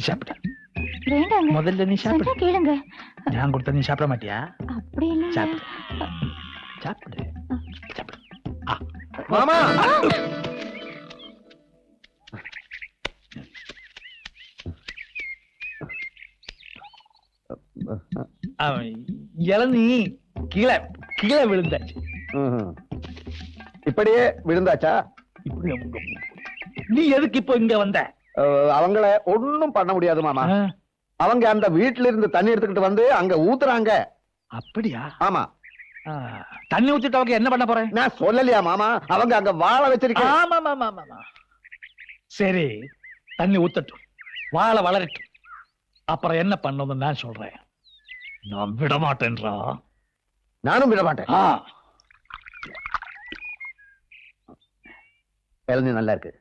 நீ சாப்பிடு. வேண்டாங்க. முதல்ல நீ சாப்பிடு. சொன்னா கேளுங்க. நான் கொடுத்த நீ சாப்பிட மாட்டியா? அப்படி இல்ல. சாப்பிடு சாப்பிடு சாப்பிடு. மாமா இளநீ கீழே கீழே விழுந்தாச்சு. இப்படியே விழுந்தாச்சா? நீ எதுக்கு இப்போ இங்க வந்த? அவங்கள ஒண்ணும் பண்ண முடியாது மாமா. அவங்க அந்த வீட்டுல இருந்து தண்ணி எடுத்துக்கிட்டு வந்து அங்க ஊத்துறாங்க. அப்படியா? ஆமா. தண்ணி ஊத்திட்டு அவங்க என்ன பண்ண போறேன்? நான் சொல்லலையா மாமா? அவங்க அங்க வாழ வச்சிருக்கேன். ஆமா. சரி, தண்ணி ஊத்தட்டும், வாழ வளரட்டும். அப்புறம் என்ன பண்ணணும் நான் சொல்றேன். நான் விட மாட்டேன்றா. நானும் விட மாட்டேன். ஆ, இளநீ நல்லா இருக்கு.